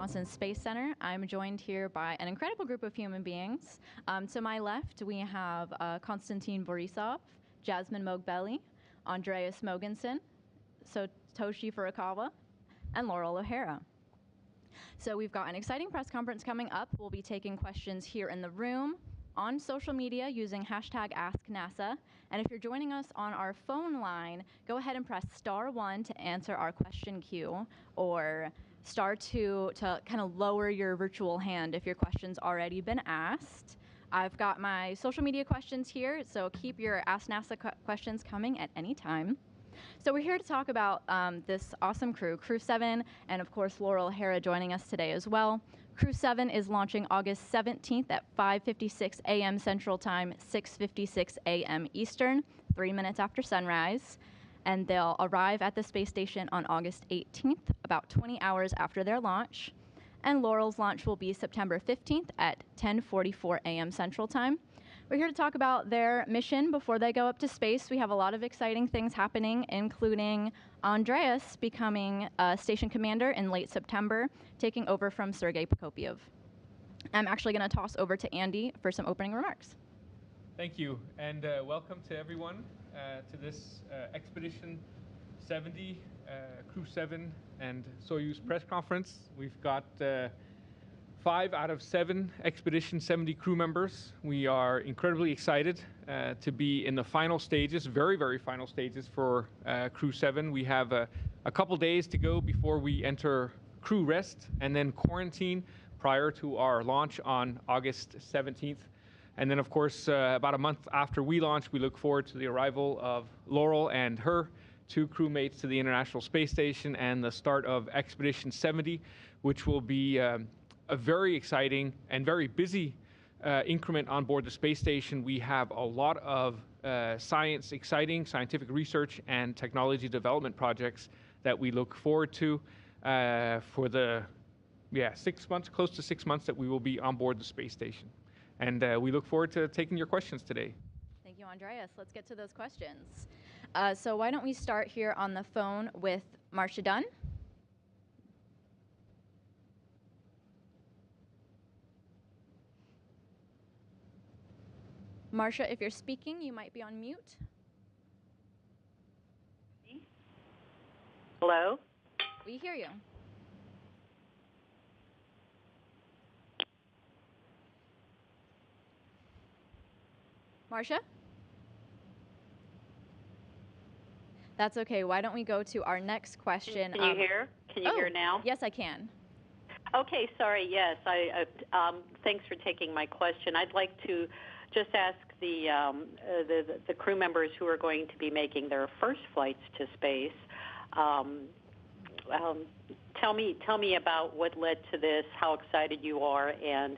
Johnson Space Center. I'm joined here by an incredible group of human beings. To my left, we have Konstantin Borisov, Jasmine Mogbelli, Andreas Mogensen, Satoshi Furukawa, and Laurel O'Hara. So we've got an exciting press conference coming up. We'll be taking questions here in the room, on social media using hashtag AskNASA. And if you're joining us on our phone line, go ahead and press *1 to answer our question queue, or *2 to kind of lower your virtual hand if your question's already been asked. I've got my social media questions here, so keep your Ask NASA questions coming at any time. So we're here to talk about this awesome crew, Crew-7, and of course Laurel O'Hara joining us today as well. Crew-7 is launching August 17th at 5:56 a.m. Central Time, 6:56 a.m. Eastern, 3 minutes after sunrise. And they'll arrive at the space station on August 18th, about 20 hours after their launch. And Laurel's launch will be September 15th at 10:44 a.m. Central Time. We're here to talk about their mission before they go up to space. We have a lot of exciting things happening, including Andreas becoming a station commander in late September, taking over from Sergei Prokopyev. I'm actually going to toss over to Andy for some opening remarks. Thank you, and welcome to everyone to this Expedition 70, Crew-7 and Soyuz press conference. We've got 5 out of 7 Expedition 70 crew members. We are incredibly excited to be in the final stages, very, very final stages for Crew-7. We have a couple days to go before we enter crew rest and then quarantine prior to our launch on August 17th. And then, of course, about a month after we launch, we look forward to the arrival of Laurel and her 2 crewmates to the International Space Station and the start of Expedition 70, which will be a very exciting and very busy increment on board the space station. We have a lot of exciting scientific research and technology development projects that we look forward to for the 6 months, close to 6 months that we will be on board the space station. And we look forward to taking your questions today. Thank you, Andreas. Let's get to those questions. So why don't we start here on the phone with Marcia Dunn. Marcia, if you're speaking, you might be on mute. Hello? We hear you. Marcia? That's okay. Why don't we go to our next question? Can you hear? Can you hear now? Yes, I can. Okay, sorry. Yes, thanks for taking my question. I'd like to just ask the crew members who are going to be making their first flights to space. Tell me about what led to this, how excited you are, and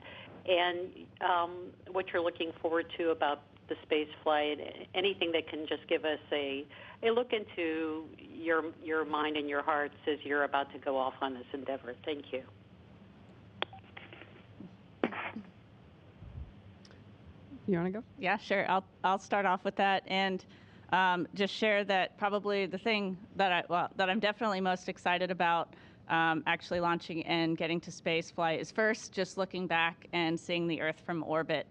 what you're looking forward to about the space flight. Anything that can just give us a look into your mind and your hearts as you're about to go off on this endeavor. Thank you. You want to go? Yeah, sure. I'll start off with that and just share that probably the thing that I'm definitely most excited about actually launching and getting to space flight is first just looking back and seeing the Earth from orbit.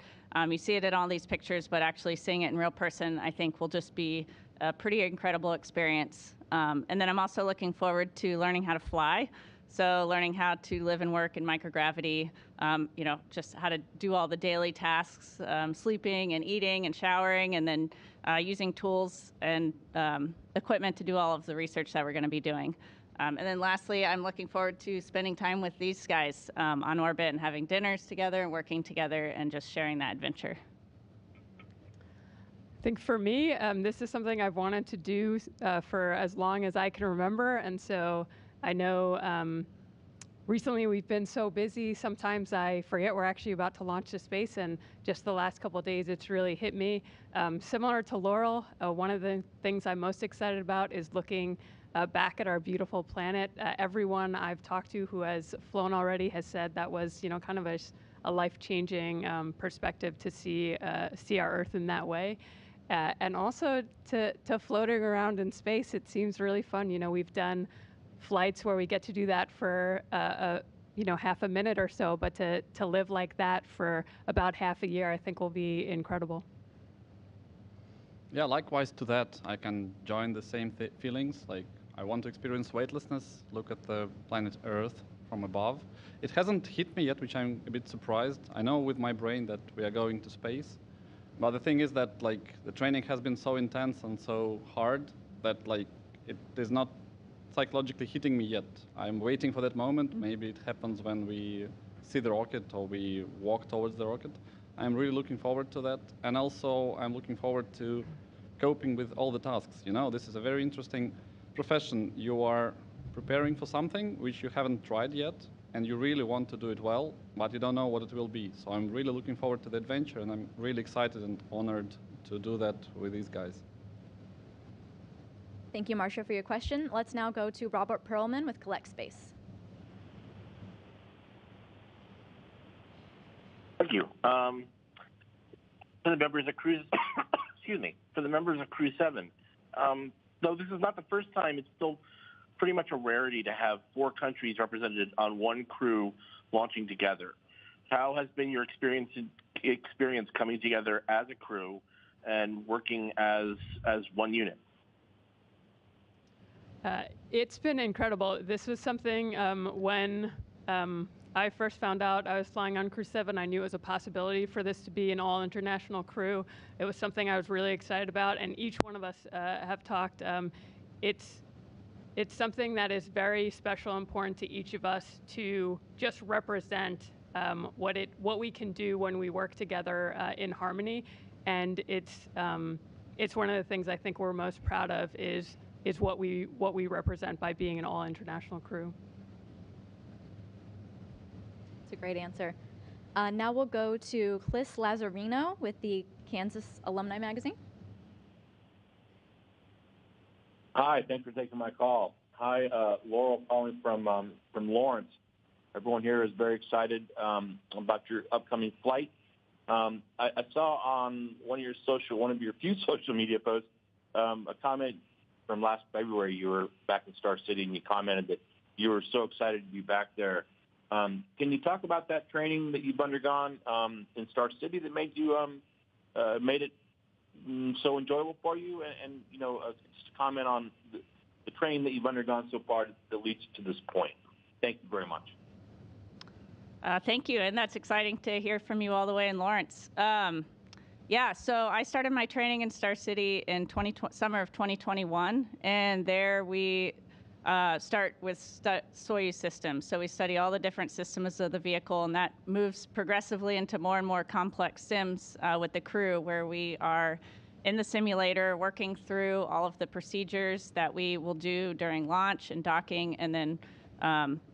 You see it in all these pictures, but actually seeing it in real person, I think, will just be a pretty incredible experience. And then I'm also looking forward to learning how to fly. So learning how to live and work in microgravity, just how to do all the daily tasks, sleeping and eating and showering, and then using tools and equipment to do all of the research that we're going to be doing. And then lastly, I'm looking forward to spending time with these guys on orbit and having dinners together and working together and just sharing that adventure. I think for me, this is something I've wanted to do for as long as I can remember. And so I know recently we've been so busy, sometimes I forget we're actually about to launch to space, and just the last couple of days it's really hit me. Similar to Laurel, one of the things I'm most excited about is looking back at our beautiful planet. Everyone I've talked to who has flown already has said that was kind of a life-changing perspective to see our Earth in that way. And also to floating around in space, it seems really fun. We've done flights where we get to do that for half a minute or so, but to live like that for about half a year, I think will be incredible. Yeah, likewise to that, I can join the same feelings. Like, I want to experience weightlessness, look at the planet Earth from above. It hasn't hit me yet, which I'm a bit surprised. I know with my brain that we are going to space, but the thing is that, like, the training has been so intense and so hard that, like, it is not psychologically hitting me yet. I'm waiting for that moment. Maybe it happens when we see the rocket or we walk towards the rocket. I'm really looking forward to that. And also, I'm looking forward to coping with all the tasks. This is a very interesting profession. You are preparing for something which you haven't tried yet, and you really want to do it well, but you don't know what it will be. So I'm really looking forward to the adventure, and I'm really excited and honored to do that with these guys. Thank you, Marcia, for your question. Let's now go to Robert Perlman with Collect Space. Thank you. For the members of for the members of Crew-7, though this is not the first time, it's still pretty much a rarity to have 4 countries represented on one crew launching together. How has been your experience coming together as a crew and working as one unit? It's been incredible. This was something when I first found out I was flying on Crew-7, I knew it was a possibility for this to be an all-international crew. It was something I was really excited about, and each one of us have talked. It's something that is very special and important to each of us to just represent what we can do when we work together in harmony. And it's one of the things I think we're most proud of is what we represent by being an all-international crew. It's a great answer. Now we'll go to Clis Lazarino with the Kansas Alumni Magazine. Hi, thanks for taking my call. Hi, Laurel calling from Lawrence. Everyone here is very excited about your upcoming flight. I saw on one of your few social media posts a comment from last February. You were back in Star City, and you commented that you were so excited to be back there. Can you talk about that training that you've undergone in Star City that made it so enjoyable for you, and just comment on the training that you've undergone so far that leads to this point? Thank you very much. Thank you, and that's exciting to hear from you all the way in Lawrence. So I started my training in Star City in summer of 2021, and there we start with Soyuz systems. So we study all the different systems of the vehicle, and that moves progressively into more and more complex sims with the crew, where we are in the simulator working through all of the procedures that we will do during launch and docking, and then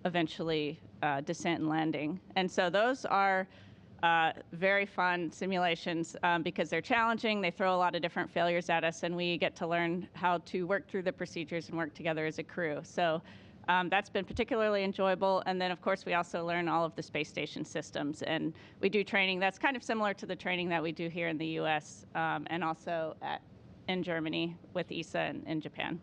eventually descent and landing. And so those are very fun simulations because they're challenging. They throw a lot of different failures at us, and we get to learn how to work through the procedures and work together as a crew. So that's been particularly enjoyable. And then, of course, we also learn all of the space station systems. And we do training that's kind of similar to the training that we do here in the U.S. And also in Germany with ESA and in Japan.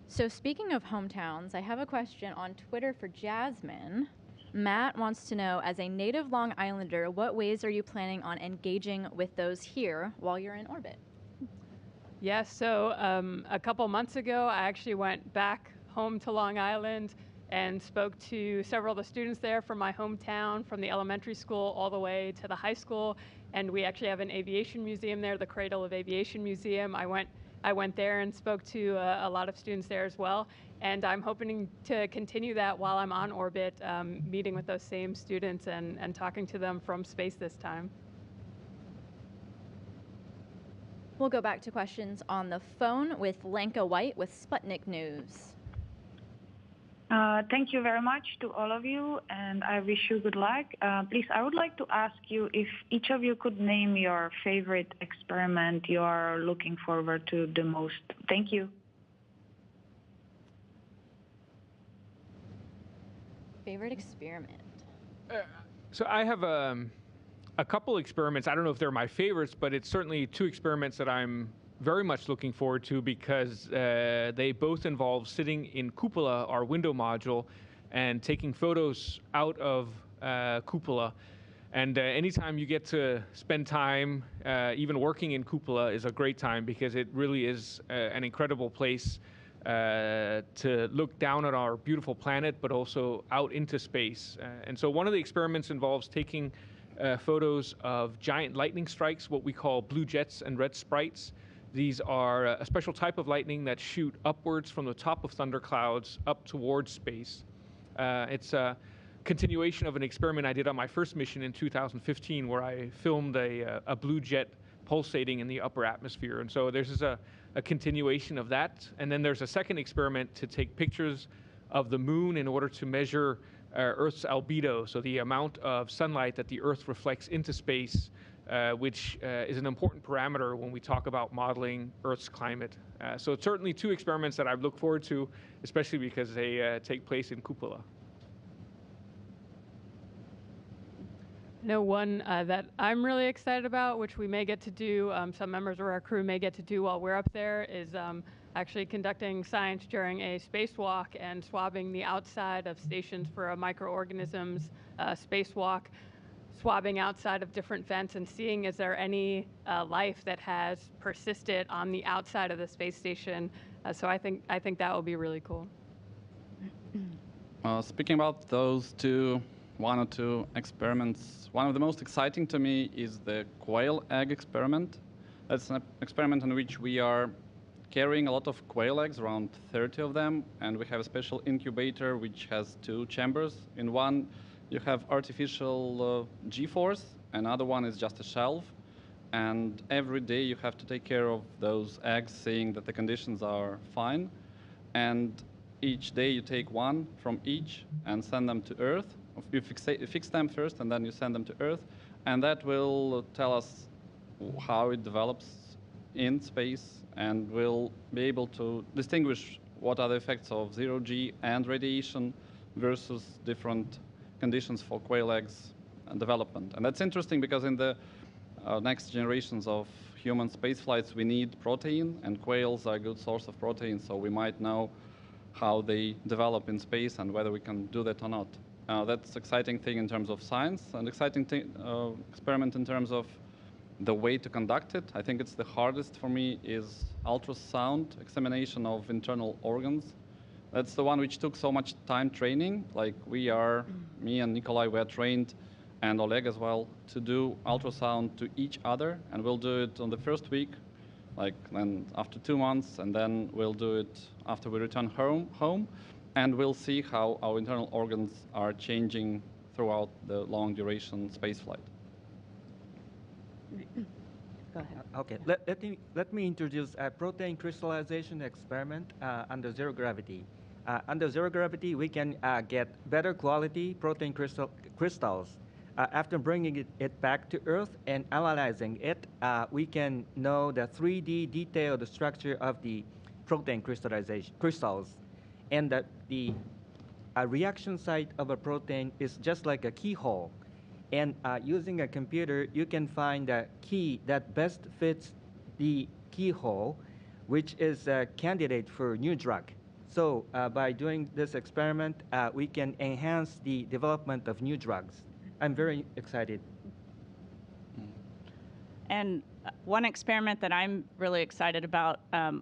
So speaking of hometowns, I have a question on Twitter for Jasmine. Matt wants to know, as a native Long Islander, what ways are you planning on engaging with those here while you're in orbit? Yes, so a couple months ago, I actually went back home to Long Island and spoke to several of the students there from my hometown, from the elementary school all the way to the high school. And we actually have an aviation museum there, the Cradle of Aviation Museum. I went there and spoke to a lot of students there as well. And I'm hoping to continue that while I'm on orbit, meeting with those same students and talking to them from space this time. We'll go back to questions on the phone with Lenka White with Sputnik News. Thank you very much to all of you, and I wish you good luck. Please, I would like to ask you if each of you could name your favorite experiment you are looking forward to the most. Thank you. Favorite experiment? So I have a couple experiments. I don't know if they're my favorites, but it's certainly two experiments that I'm very much looking forward to because they both involve sitting in Cupola, our window module, and taking photos out of cupola. And anytime you get to spend time, even working in cupola is a great time, because it really is an incredible place to look down at our beautiful planet, but also out into space. And so one of the experiments involves taking photos of giant lightning strikes, what we call blue jets and red sprites. These are a special type of lightning that shoot upwards from the top of thunderclouds up towards space. It's a continuation of an experiment I did on my first mission in 2015, where I filmed a blue jet pulsating in the upper atmosphere. And so there's a continuation of that. And then there's a second experiment to take pictures of the moon in order to measure Earth's albedo, so the amount of sunlight that the Earth reflects into space, which is an important parameter when we talk about modeling Earth's climate. So it's certainly two experiments that I look forward to, especially because they take place in cupola. I know one that I'm really excited about, which we may get to do, some members of our crew may get to do while we're up there, is actually conducting science during a spacewalk and swabbing the outside of stations for microorganisms, spacewalk, swabbing outside of different vents and seeing is there any life that has persisted on the outside of the space station. So I think that will be really cool. Speaking about those one or two experiments, one of the most exciting to me is the quail egg experiment. That's an experiment in which we are carrying a lot of quail eggs, around 30 of them, and we have a special incubator which has two chambers. In one, you have artificial G-force, another one is just a shelf, and every day you have to take care of those eggs, seeing that the conditions are fine, and each day you take one from each and send them to Earth. You fix them first, and then you send them to Earth, and that will tell us how it develops in space, and we'll be able to distinguish what are the effects of zero-G and radiation versus different conditions for quail eggs and development. And that's interesting because in the next generations of human space flights, we need protein, and quails are a good source of protein, so we might know how they develop in space and whether we can do that or not. That's an exciting thing in terms of science, and exciting experiment in terms of the way to conduct it. I think it's the hardest for me is ultrasound examination of internal organs. That's the one which took so much time training. Like me and Nikolai were trained, and Oleg as well, to do ultrasound to each other, and we'll do it on the first week, then after 2 months, and then we'll do it after we return home, and we'll see how our internal organs are changing throughout the long duration space flight. Go ahead. Okay, let me introduce a protein crystallization experiment under zero gravity. Under zero gravity, we can get better quality protein crystals. After bringing it back to Earth and analyzing it, we can know the 3D detailed structure of the protein crystals. And the reaction site of a protein is just like a keyhole. And using a computer, you can find a key that best fits the keyhole, which is a candidate for new drug. So by doing this experiment, we can enhance the development of new drugs. I'm very excited. And one experiment that I'm really excited about,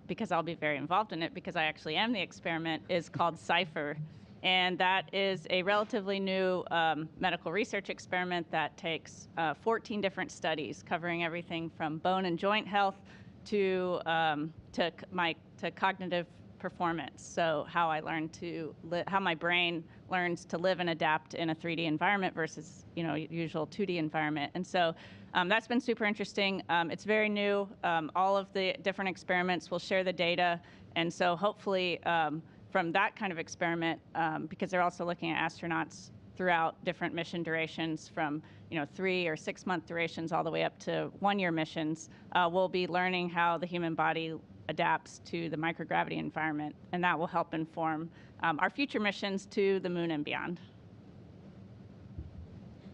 because I'll be very involved in it, because I actually am the experiment, is called CIPHER. And that is a relatively new medical research experiment that takes 14 different studies covering everything from bone and joint health to cognitive performance. So how I learn to how my brain learns to live and adapt in a 3D environment versus usual 2D environment. And so that's been super interesting. It's very new. All of the different experiments will share the data, and so hopefully from that kind of experiment, because they're also looking at astronauts throughout different mission durations from 3 or 6 month durations all the way up to 1-year missions, we'll be learning how the human body adapts to the microgravity environment, and that will help inform our future missions to the moon and beyond.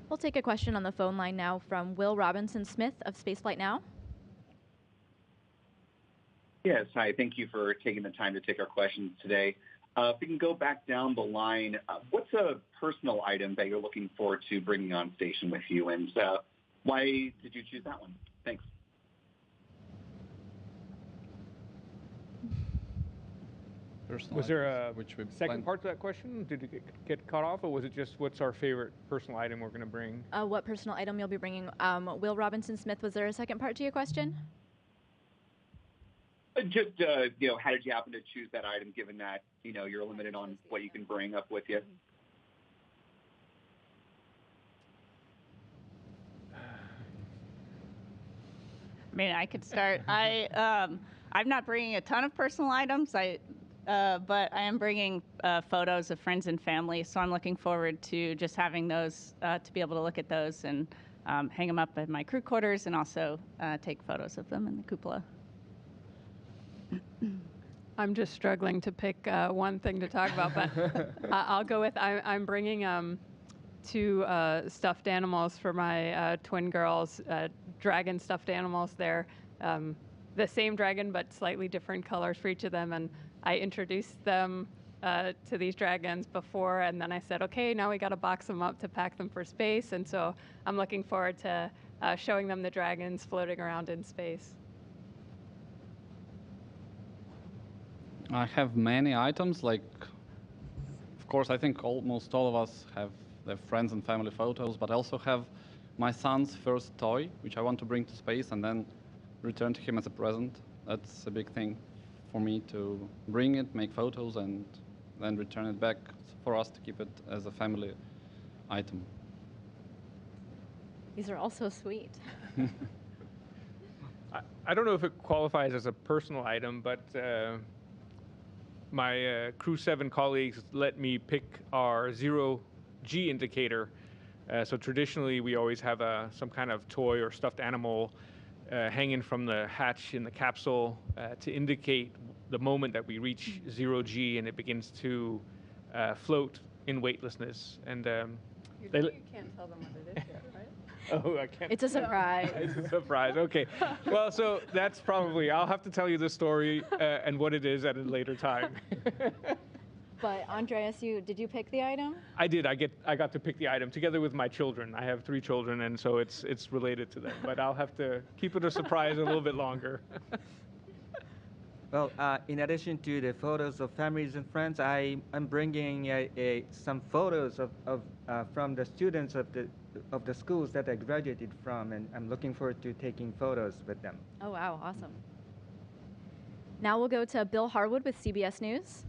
We'll take a question on the phone line now from Will Robinson-Smith of Spaceflight Now. Yes, hi. Thank you for taking the time to take our questions today. If we can go back down the line, what's a personal item that you're looking forward to bringing on station with you, and why did you choose that one? Thanks. Was there a second part to that question? Did it get cut off, or was it just what's our favorite personal item we're going to bring? What personal item you'll be bringing? Will Robinson Smith, was there a second part to your question? Just, how did you happen to choose that item, given that, you're limited on what you can bring up with you? I mean, I could start. I'm not bringing a ton of personal items, but I am bringing photos of friends and family, so I'm looking forward to just having those, to be able to look at those and hang them up at my crew quarters and also take photos of them in the cupola. I'm just struggling to pick one thing to talk about, but I'll go with I'm bringing 2 stuffed animals for my twin girls, dragon stuffed animals. They're the same dragon, but slightly different colors for each of them. And I introduced them to these dragons before, and then I said, okay, now we got to box them up to pack them for space. And so I'm looking forward to showing them the dragons floating around in space. I have many items, of course, I think almost all of us have their friends and family photos, but I also have my son's first toy, which I want to bring to space and then return to him as a present. That's a big thing for me, to bring it, make photos, and then return it back for us to keep it as a family item. These are all so sweet. I don't know if it qualifies as a personal item, but my Crew-7 colleagues let me pick our 0G indicator. So traditionally, we always have some kind of toy or stuffed animal hanging from the hatch in the capsule to indicate the moment that we reach 0G and it begins to float in weightlessness. And you can't tell them what it is yet, right? Oh, I can't. It's a surprise. It's a surprise. Okay. Well, so that's probably, I'll have to tell you the story and what it is at a later time. But Andreas, did you pick the item? I did. I got to pick the item together with my children. I have 3 children, and so it's related to them. But I'll have to keep it a surprise a little bit longer. Well, in addition to the photos of families and friends, I'm bringing some photos of from the students of the schools that I graduated from, and I'm looking forward to taking photos with them. Oh, wow. Awesome. Now we'll go to Bill Harwood with CBS News.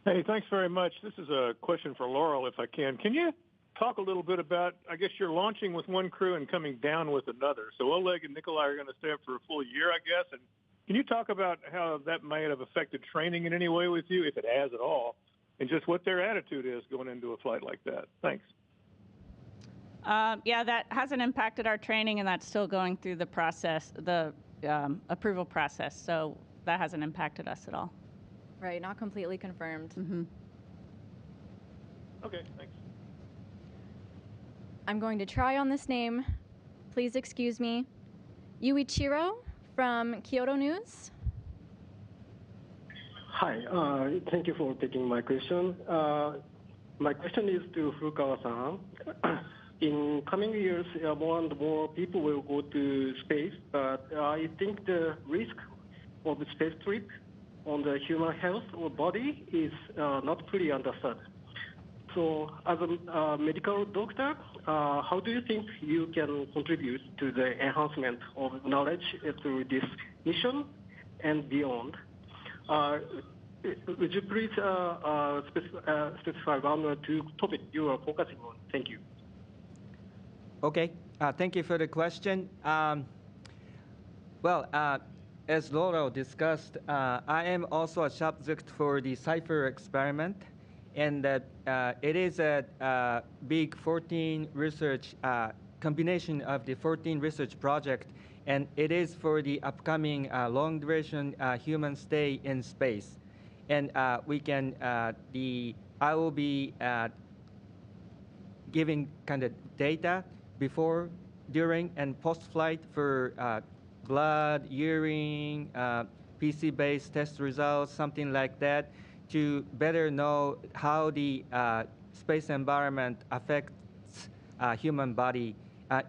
Hey, thanks very much. This is a question for Laurel, if I can. Can you talk a little bit about, I guess you're launching with one crew and coming down with another. So Oleg and Nikolai are going to stay up for a full year, I guess. And can you talk about how that might have affected training in any way with you, if it has at all, and just what their attitude is going into a flight like that? Thanks. Yeah, that hasn't impacted our training, and that's still going through the process, the approval process. So that hasn't impacted us at all. Right, not completely confirmed. Mm-hmm. Okay, thanks. I'm going to try on this name. Please excuse me. Yuichiro from Kyoto News. Hi, thank you for taking my question. My question is to Furukawa-san. In coming years, more and more people will go to space, but I think the risk of the space trip on the human health or body is not fully understood. So as a medical doctor, how do you think you can contribute to the enhancement of knowledge through this mission and beyond? Would you please specify 1 or 2 topics you are focusing on? Thank you. Okay, thank you for the question. As Laurel discussed, I am also a subject for the CIPHER experiment, and it is a big 14 research combination of the 14 research project, and it is for the upcoming long duration human stay in space. And I will be giving kind of data before, during, and post-flight for blood, urine, PC-based test results, something like that, to better know how the space environment affects human body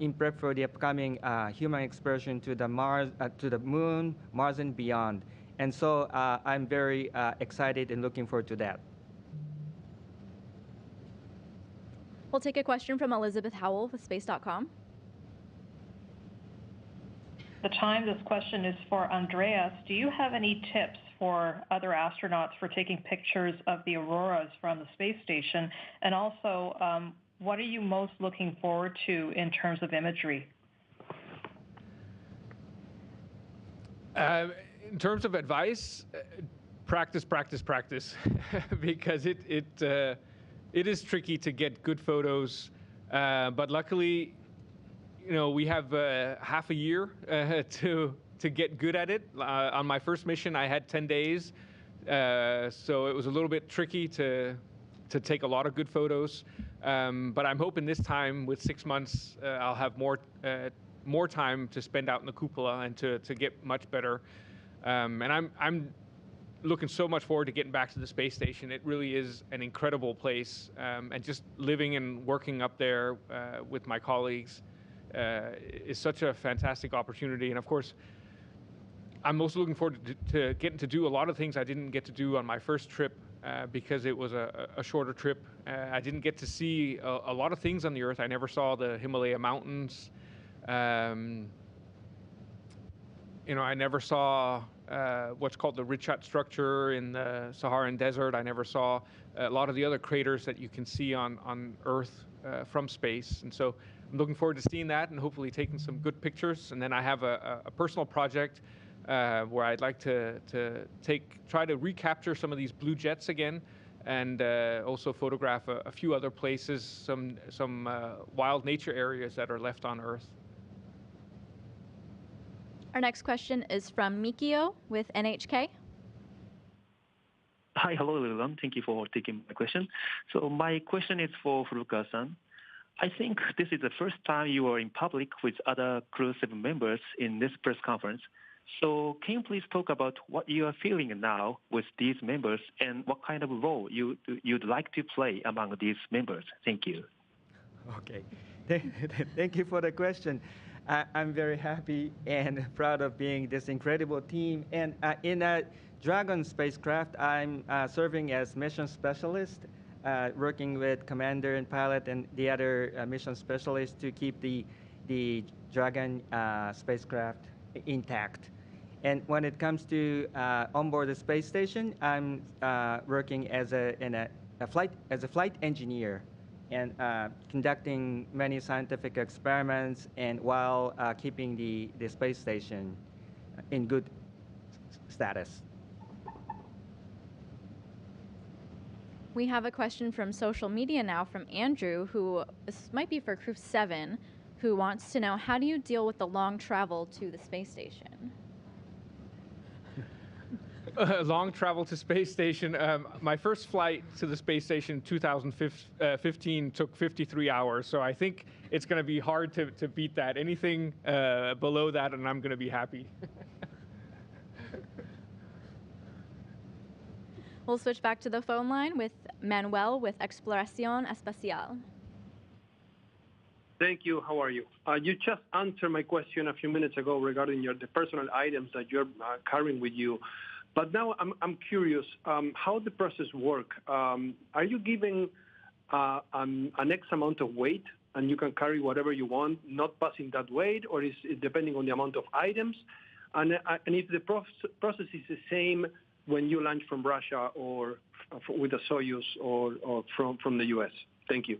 in prep for the upcoming human excursion to the moon, Mars, and beyond. And so I'm very excited and looking forward to that. We'll take a question from Elizabeth Howell with space.com. The time, this question is for Andreas. Do you have any tips for other astronauts for taking pictures of the auroras from the space station? And also, what are you most looking forward to in terms of imagery? In terms of advice, practice, practice, practice, because it is tricky to get good photos. But luckily, we have half a year to get good at it. On my first mission, I had 10 days, so it was a little bit tricky to take a lot of good photos. But I'm hoping this time, with 6 months, I'll have more time to spend out in the cupola and to get much better. And I'm looking so much forward to getting back to the space station. It really is an incredible place, and just living and working up there with my colleagues is such a fantastic opportunity. And of course, I'm most looking forward to getting to do a lot of things I didn't get to do on my first trip because it was a shorter trip. I didn't get to see a lot of things on the Earth. I never saw the Himalaya mountains. I never saw what's called the Richat structure in the Saharan desert. I never saw a lot of the other craters that you can see on Earth from space. And so I'm looking forward to seeing that and hopefully taking some good pictures. And then I have a personal project where I'd like to try to recapture some of these blue jets again, and also photograph a few other places, some wild nature areas that are left on Earth. Our next question is from Mikio with NHK. Hi, hello everyone. Thank you for taking my question. So my question is for Furukawa-san. I think this is the first time you are in public with other Crew-7 members in this press conference. So can you please talk about what you are feeling now with these members and what kind of role you'd like to play among these members? Thank you. Okay. Thank you for the question. I'm very happy and proud of being this incredible team. And in a Dragon spacecraft, I'm serving as mission specialist, working with commander and pilot and the other mission specialists to keep the Dragon spacecraft intact. And when it comes to onboard the space station, I'm working as a flight engineer and conducting many scientific experiments and while keeping the space station in good status. We have a question from social media now from Andrew, who this might be for Crew-7, who wants to know, how do you deal with the long travel to the space station? Long travel to space station. My first flight to the space station in 2015 took 53 hours, so I think it's going to be hard to beat that. Anything below that, and I'm going to be happy. We'll switch back to the phone line with Manuel with Exploración Espacial. Thank you. How are you? You just answered my question a few minutes ago regarding the personal items that you're carrying with you. But now I'm curious how the process works. Are you giving an X amount of weight and you can carry whatever you want, not passing that weight, or is it depending on the amount of items? And if the process is the same when you launch from Russia or with a Soyuz or from the US? Thank you.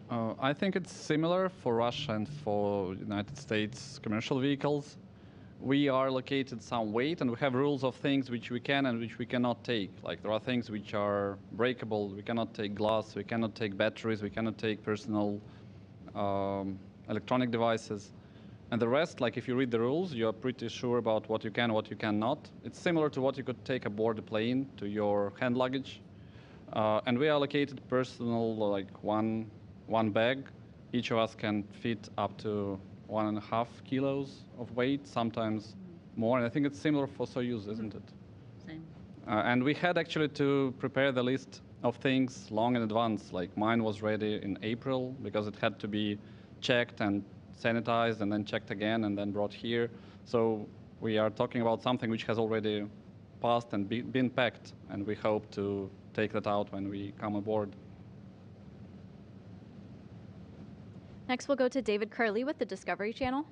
I think it's similar for Russia and for United States commercial vehicles. We are allocated some weight, and we have rules of things which we can and which we cannot take. Like there are things which are breakable. We cannot take glass. We cannot take batteries. We cannot take personal electronic devices. And the rest, like if you read the rules, you are pretty sure about what you can, what you cannot. It's similar to what you could take aboard a plane to your hand luggage. And we allocated personal, like one bag. Each of us can fit up to 1.5 kilos of weight, sometimes more, and I think it's similar for Soyuz, isn't it? Same. And we had actually to prepare the list of things long in advance. Like mine was ready in April because it had to be checked and sanitized and then checked again and then brought here. So we are talking about something which has already passed and been packed, and we hope to take that out when we come aboard. Next, we'll go to David Curley with the Discovery Channel.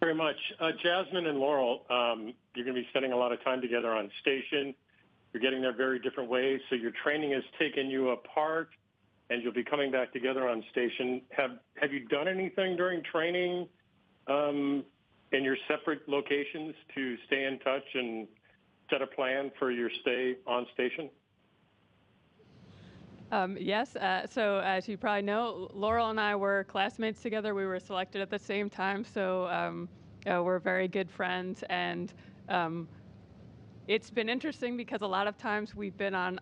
Very much. Jasmine and Laurel, you're going to be spending a lot of time together on station. You're getting there very different ways, so your training has taken you apart, and you'll be coming back together on station. Have you done anything during training in your separate locations to stay in touch and set a plan for your stay on station? Yes. So as you probably know, Laurel and I were classmates together. We were selected at the same time, so we're very good friends. And it's been interesting because a lot of times we've been on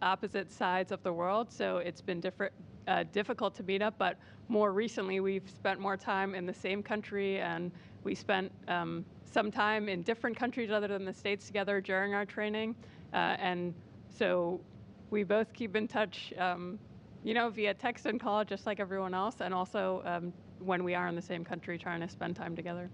opposite sides of the world, so it's been difficult to meet up. But more recently, we've spent more time in the same country, and we spent some time in different countries other than the States together during our training. And so we both keep in touch, via text and call, just like everyone else, and also when we are in the same country, trying to spend time together.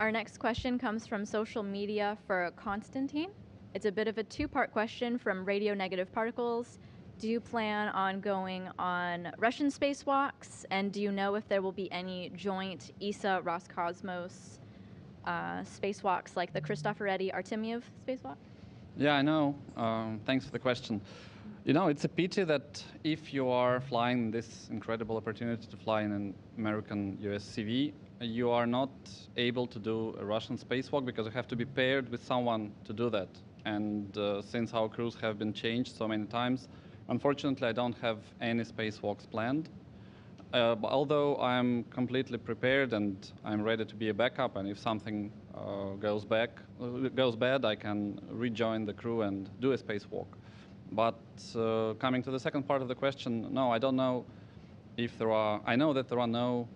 Our next question comes from social media for Konstantin. It's a bit of a two-part question from Radio Negative Particles. Do you plan on going on Russian spacewalks? And do you know if there will be any joint ESA-Roscosmos spacewalks like the Cristoforetti-Artemyev spacewalk? Yeah, I know. Thanks for the question. It's a pity that if you are flying this incredible opportunity to fly in an American USCV, you are not able to do a Russian spacewalk because you have to be paired with someone to do that. And since our crews have been changed so many times, unfortunately, I don't have any spacewalks planned. Although I'm completely prepared and I'm ready to be a backup, and if something goes bad, I can rejoin the crew and do a spacewalk. But coming to the second part of the question, no, I don't know if there are. I know that there are no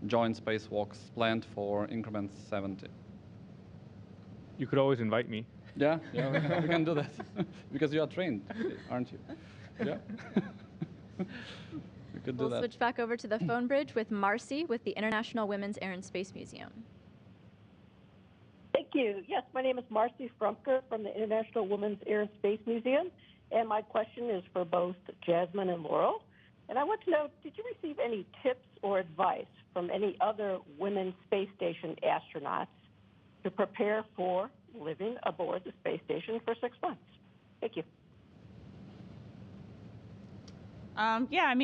joint spacewalks planned for increment 70. You could always invite me. Yeah, we can do that because you are trained, aren't you? Yeah. We could do We'll that. switch back over to the phone bridge with Marcy with the International Women's Air and Space Museum. Thank you. Yes, my name is Marcy Frumker from the International Women's Air and Space Museum, and my question is for both Jasmine and Laurel. And I want to know, did you receive any tips or advice from any other women space station astronauts to prepare for living aboard the space station for 6 months? Thank you.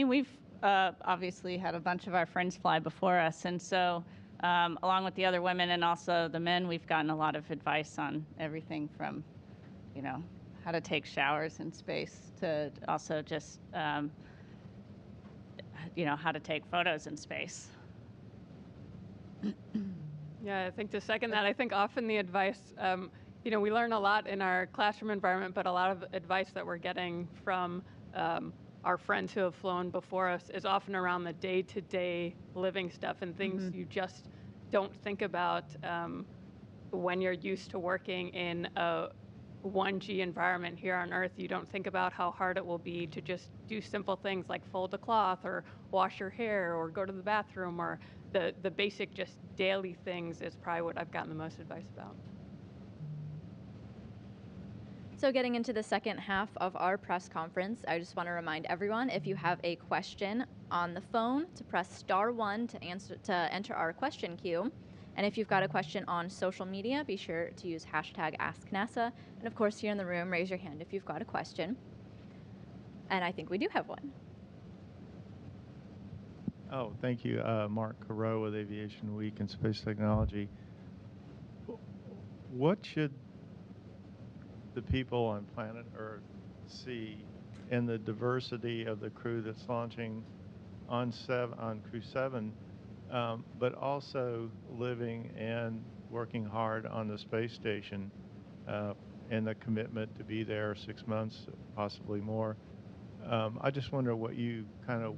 We've obviously had a bunch of our friends fly before us, and so along with the other women and also the men, we've gotten a lot of advice on everything from, how to take showers in space to also just, how to take photos in space. Yeah, I think to second that, I think often the advice, we learn a lot in our classroom environment, but a lot of advice that we're getting from our friends who have flown before us is often around the day-to-day living stuff and things you just don't think about when you're used to working in a 1G environment here on Earth. You don't think about how hard it will be to just do simple things like fold a cloth or wash your hair or go to the bathroom, or the basic just daily things is probably what I've gotten the most advice about. So getting into the second half of our press conference, I just want to remind everyone, if you have a question on the phone, to press *1 to enter our question queue. And if you've got a question on social media, be sure to use #AskNASA. And of course, here in the room, raise your hand if you've got a question. And I think we do have one. Oh, thank you. Mark Carreau with Aviation Week and Space Technology. What should the people on planet Earth see in the diversity of the crew that's launching on Crew-7, but also living and working hard on the space station and the commitment to be there 6 months, possibly more? I just wonder what you kind of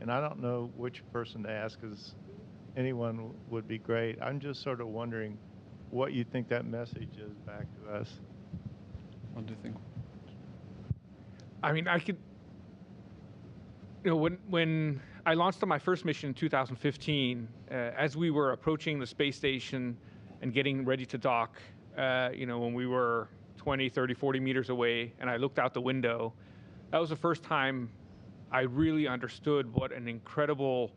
And I don't know which person to ask, because anyone would be great. I'm just sort of wondering what you think that message is back to us. What do you think? I mean, I could, when I launched on my first mission in 2015, as we were approaching the space station and getting ready to dock, when we were 20, 30, 40 meters away, and I looked out the window, that was the first time I really understood what an incredible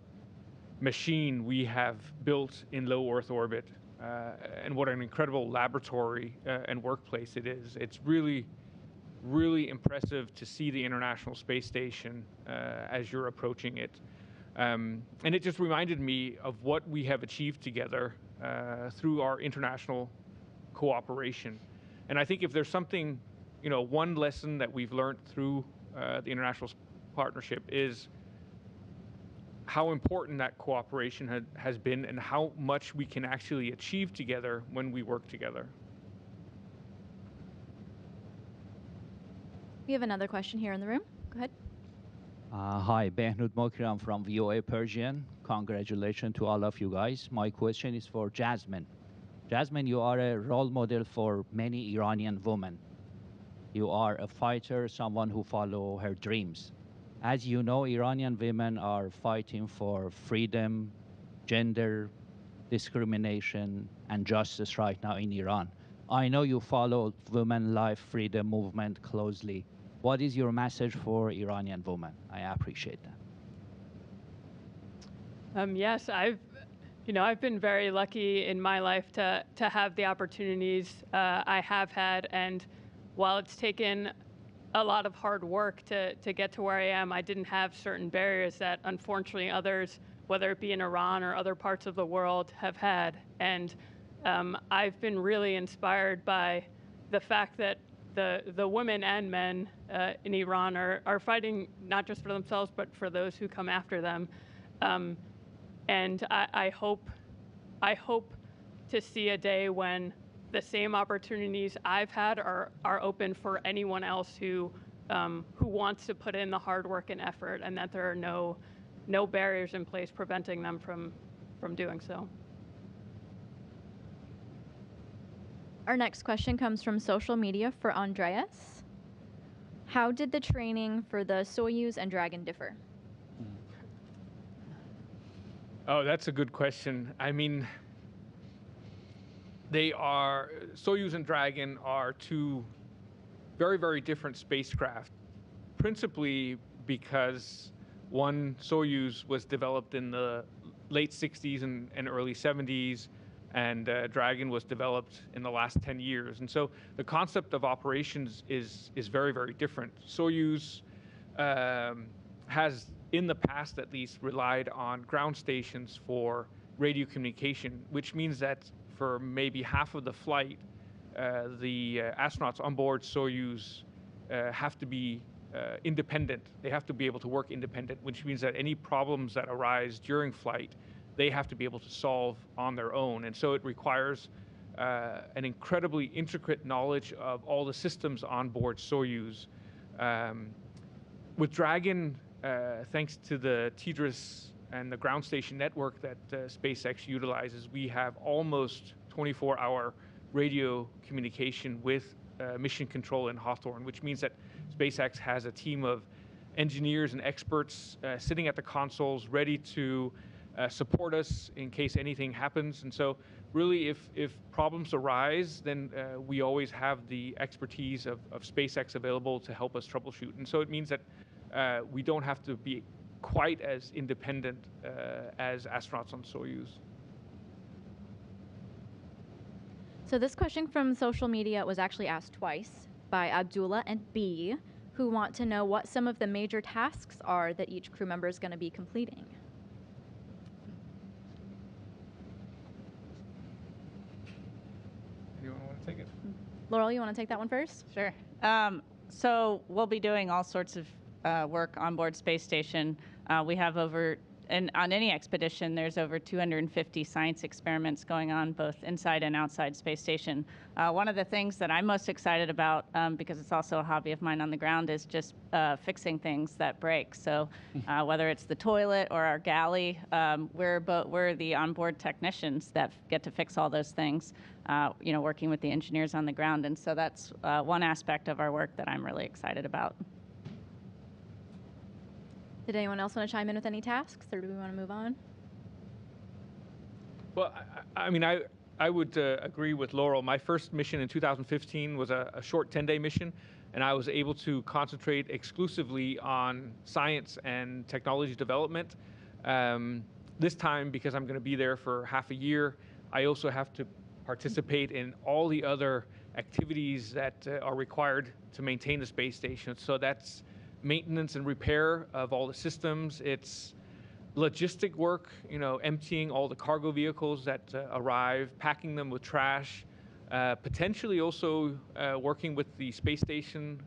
machine we have built in low Earth orbit, and what an incredible laboratory and workplace it is. It's really, really impressive to see the International Space Station as you're approaching it. And it just reminded me of what we have achieved together through our international cooperation. And I think if there's something, one lesson that we've learned through the international partnership is how important that cooperation has been, and how much we can actually achieve together when we work together. We have another question here in the room. Go ahead. Hi, Behnud Mokram from VOA Persian. Congratulations to all of you guys. My question is for Jasmine. Jasmine, you are a role model for many Iranian women. You are a fighter, someone who follows her dreams. As you know, Iranian women are fighting for freedom, gender discrimination, and justice right now in Iran. I know you follow women life freedom movement closely. What is your message for Iranian women? I appreciate that. Yes, I've been very lucky in my life to have the opportunities I have had, and while it's taken a lot of hard work to get to where I am, I didn't have certain barriers that unfortunately others, whether it be in Iran or other parts of the world, have had. And I've been really inspired by the fact that the women and men in Iran are fighting not just for themselves, but for those who come after them. And I hope to see a day when the same opportunities I've had are open for anyone else who wants to put in the hard work and effort, and that there are no barriers in place preventing them from doing so. Our next question comes from social media for Andreas. How did the training for the Soyuz and Dragon differ? Oh, that's a good question. I mean, Soyuz and Dragon are two very, very different spacecraft, principally because one, Soyuz, was developed in the late 60s and early 70s, and Dragon was developed in the last 10 years. And so the concept of operations is very, very different. Soyuz has, in the past at least, relied on ground stations for radio communication, which means that for maybe half of the flight, the astronauts on board Soyuz have to be independent. They have to be able to work independent, which means that any problems that arise during flight, they have to be able to solve on their own. And so it requires an incredibly intricate knowledge of all the systems on board Soyuz. With Dragon, thanks to the TDRS and the ground station network that SpaceX utilizes, we have almost 24-hour radio communication with mission control in Hawthorne, which means that SpaceX has a team of engineers and experts sitting at the consoles ready to support us in case anything happens. And so really, if problems arise, then we always have the expertise of SpaceX available to help us troubleshoot. And so it means that we don't have to be quite as independent as astronauts on Soyuz. So this question from social media was actually asked twice by Abdullah and B, who want to know what some of the major tasks are that each crew member is going to be completing. Anyone want to take it? Laurel, you want to take that one first? Sure. So we'll be doing all sorts of work on board space station. We have over and on any expedition, there's over 250 science experiments going on both inside and outside space station. One of the things that I'm most excited about, because it's also a hobby of mine on the ground, is just fixing things that break. So whether it's the toilet or our galley, we're the onboard technicians that get to fix all those things, working with the engineers on the ground. And so that's one aspect of our work that I'm really excited about. Did anyone else want to chime in with any tasks, or do we want to move on? Well, I would agree with Laurel. My first mission in 2015 was a short 10-day mission, and I was able to concentrate exclusively on science and technology development. This time, because I'm going to be there for half a year, I also have to participate in all the other activities that are required to maintain the space station. So that's maintenance and repair of all the systems. It's logistic work, emptying all the cargo vehicles that arrive, packing them with trash, potentially also working with the space station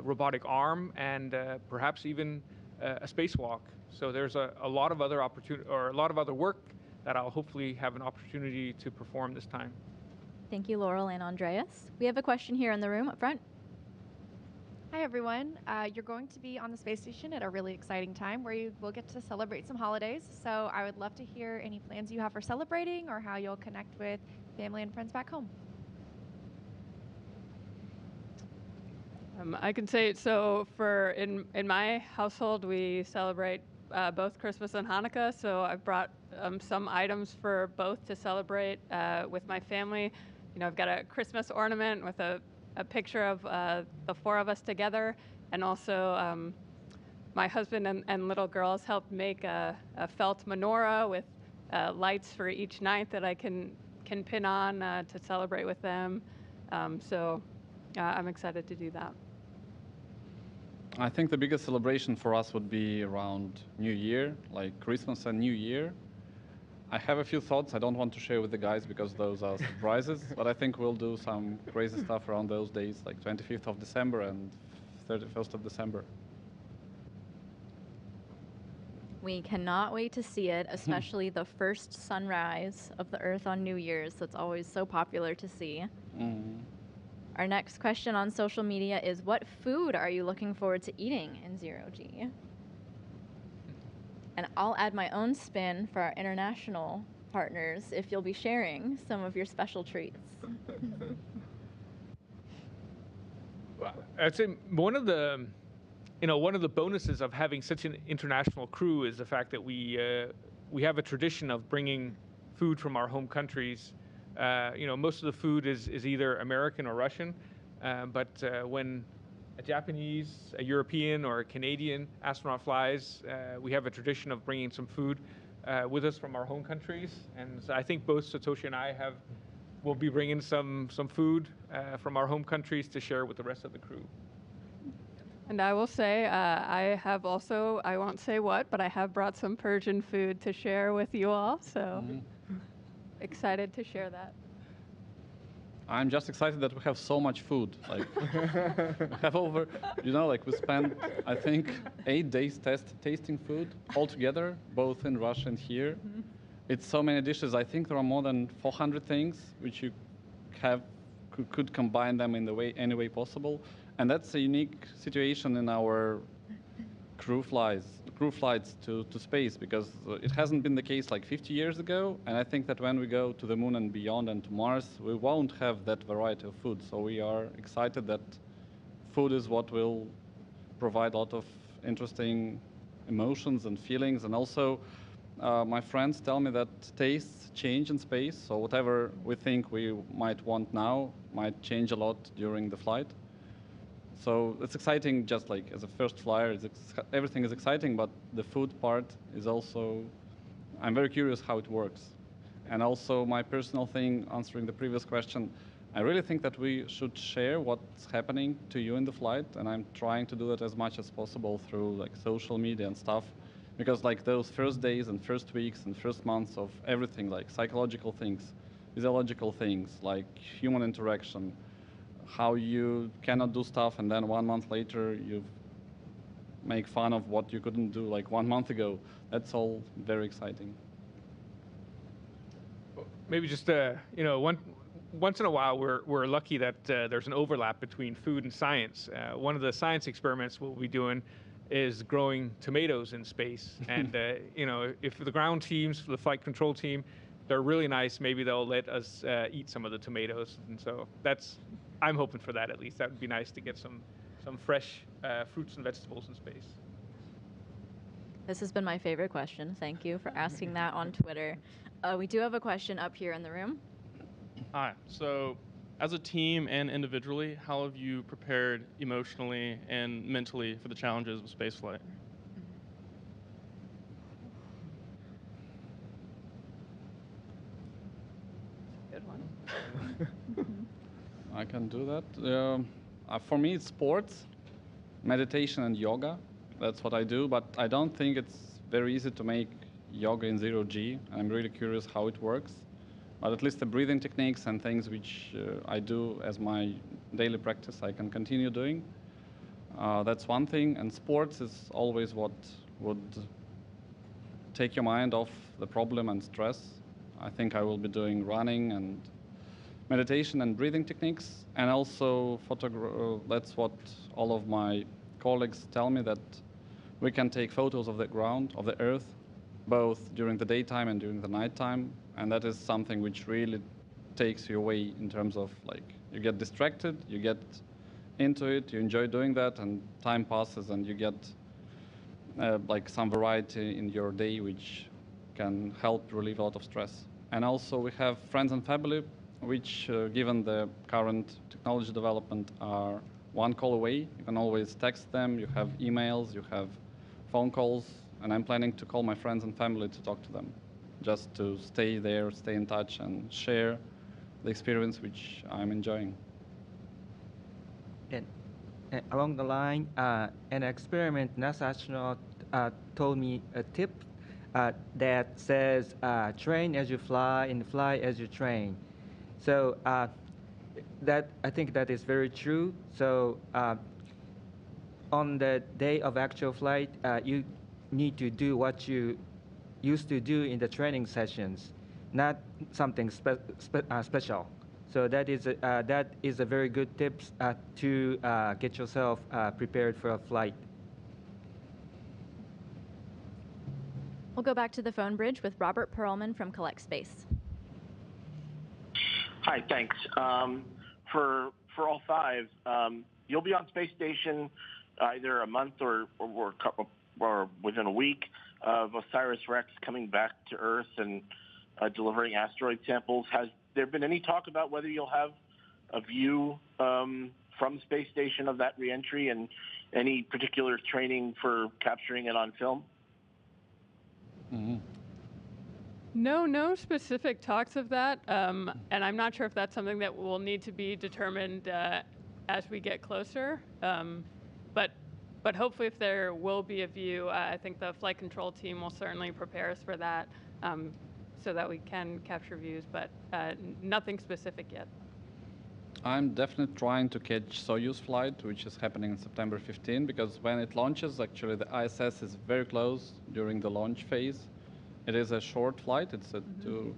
robotic arm, and perhaps even a spacewalk. So there's a lot of other opportunity, or a lot of other work that I'll hopefully have an opportunity to perform this time. Thank you, Laurel and Andreas. We have a question here in the room up front. Hi, everyone. You're going to be on the space station at a really exciting time where you will get to celebrate some holidays. So I would love to hear any plans you have for celebrating or how you'll connect with family and friends back home. I can say, so in my household, we celebrate both Christmas and Hanukkah. So I've brought some items for both to celebrate with my family. I've got a Christmas ornament with a picture of the four of us together, and also my husband and little girls helped make a felt menorah with lights for each night that I can pin on to celebrate with them. So I'm excited to do that. I think the biggest celebration for us would be around New Year, like Christmas and New Year. I have a few thoughts I don't want to share with the guys because those are surprises, but I think we'll do some crazy stuff around those days, like 25th of December and 31st of December. We cannot wait to see it, especially the first sunrise of the Earth on New Year's. That's always so popular to see. Mm. Our next question on social media is, what food are you looking forward to eating in Zero-G? And I'll add my own spin for our international partners if you'll be sharing some of your special treats. I'd say one of the bonuses of having such an international crew is the fact that we have a tradition of bringing food from our home countries. Most of the food is either American or Russian, but when a Japanese, a European, or a Canadian astronaut flies, we have a tradition of bringing some food with us from our home countries. And so I think both Satoshi and I will be bringing some food from our home countries to share with the rest of the crew. And I will say, I won't say what, but I have brought some Persian food to share with you all. So excited to share that. I'm just excited that we have so much food. Like, we have over, we spent, I think, 8 days tasting food all together, both in Russia and here. Mm-hmm. It's so many dishes. I think there are more than 400 things which you could combine them in any way possible. And that's a unique situation in our crew flights to space, because it hasn't been the case like 50 years ago. And I think that when we go to the moon and beyond and to Mars, we won't have that variety of food. So we are excited that food is what will provide a lot of interesting emotions and feelings. And also, my friends tell me that tastes change in space. So whatever we think we might want now might change a lot during the flight. So it's exciting, just like as a first flyer, everything is exciting, but the food part is also, I'm very curious how it works. And also my personal thing, answering the previous question, I really think that we should share what's happening to you in the flight, and I'm trying to do it as much as possible through like social media and stuff, because like those first days and first weeks and first months of everything, like psychological things, physiological things, like human interaction, how you cannot do stuff and then 1 month later you've make fun of what you couldn't do like 1 month ago. That's all very exciting. Maybe just once in a while we're lucky that there's an overlap between food and science. One of the science experiments we'll be doing is growing tomatoes in space, and if the ground teams, the flight control team, they're really nice, maybe they'll let us eat some of the tomatoes, and so I'm hoping for that at least. That would be nice to get some fresh fruits and vegetables in space. This has been my favorite question. Thank you for asking that on Twitter. We do have a question up here in the room. Hi. So, as a team and individually, how have you prepared emotionally and mentally for the challenges of spaceflight? Good one. I can do that. For me, it's sports, meditation, and yoga. That's what I do, but I don't think it's very easy to make yoga in 0G. I'm really curious how it works. But at least the breathing techniques and things which I do as my daily practice, I can continue doing. That's one thing. And sports is always what would take your mind off the problem and stress. I think I will be doing running and meditation and breathing techniques. And also that's what all of my colleagues tell me, that we can take photos of the ground, of the Earth, both during the daytime and during the nighttime. And that is something which really takes you away in terms of, like, you get distracted, you get into it, you enjoy doing that, and time passes and you get like some variety in your day which can help relieve a lot of stress. And also we have friends and family which, given the current technology development, are one call away. You can always text them, you have emails, you have phone calls, and I'm planning to call my friends and family to talk to them, just to stay there, stay in touch, and share the experience which I'm enjoying. And along the line, an experiment NASA astronaut told me a tip that says, train as you fly and fly as you train. So that I think that is very true. So on the day of actual flight, you need to do what you used to do in the training sessions, not something special. So that is a very good tip to get yourself prepared for a flight. We'll go back to the phone bridge with Robert Perlman from Collect Space. Hi, thanks. For all five, you'll be on space station either a month or within a week of OSIRIS-REx coming back to Earth and delivering asteroid samples. Has there been any talk about whether you'll have a view from the space station of that reentry and any particular training for capturing it on film? Mm-hmm. No specific talks of that, and I'm not sure if that's something that will need to be determined as we get closer. But hopefully, if there will be a view, I think the flight control team will certainly prepare us for that, so that we can capture views. But nothing specific yet. I'm definitely trying to catch Soyuz flight, which is happening on September 15, because when it launches, actually the ISS is very close during the launch phase. It is a short flight. It's a two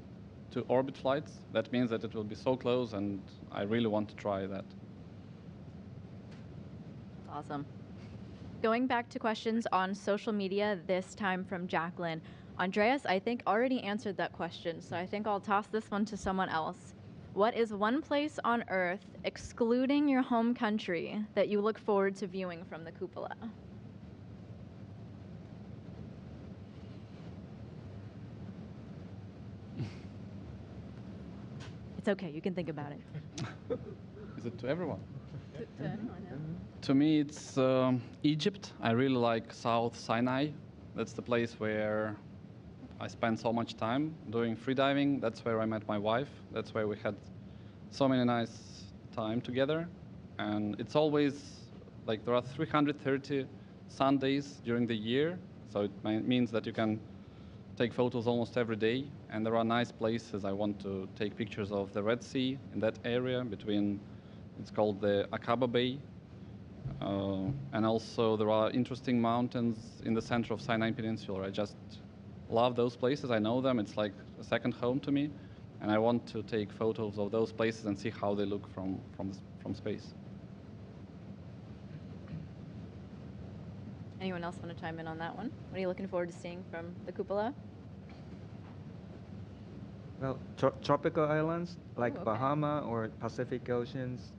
orbit flights. That means that it will be so close, and I really want to try that. Awesome. Going back to questions on social media, this time from Jacqueline. Andreas, I think, already answered that question, so I think I'll toss this one to someone else. What is one place on Earth, excluding your home country, that you look forward to viewing from the cupola? It's okay, you can think about it. Is it to everyone? To anyone, yeah. To me, it's Egypt. I really like South Sinai. That's the place where I spent so much time doing freediving. That's where I met my wife. That's where we had so many nice time together. And it's always like there are 330 Sundays during the year. So it means that you can take photos almost every day. And there are nice places. I want to take pictures of the Red Sea in that area between, it's called the Aqaba Bay. And also there are interesting mountains in the center of Sinai Peninsula. I just love those places. I know them. It's like a second home to me. And I want to take photos of those places and see how they look from space. Anyone else want to chime in on that one? What are you looking forward to seeing from the cupola? Well, tropical islands like Ooh, okay. Bahama or Pacific Oceans,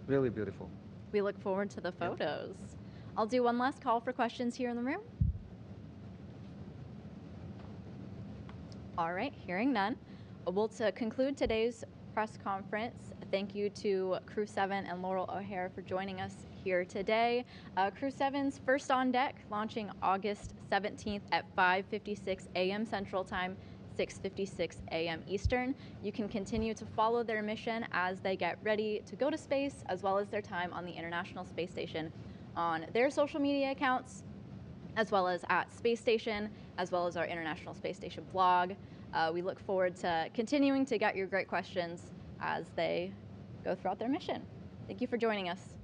really beautiful. We look forward to the photos. I'll do one last call for questions here in the room. All right, hearing none. Well, to conclude today's press conference, thank you to Crew-7 and Laurel O'Hare for joining us here today. Crew-7's first on deck, launching August 17th at 5:56 a.m. Central Time, 6:56 a.m. Eastern. You can continue to follow their mission as they get ready to go to space, as well as their time on the International Space Station on their social media accounts, as well as at Space Station, as well as our International Space Station blog. We look forward to continuing to get your great questions as they go throughout their mission. Thank you for joining us.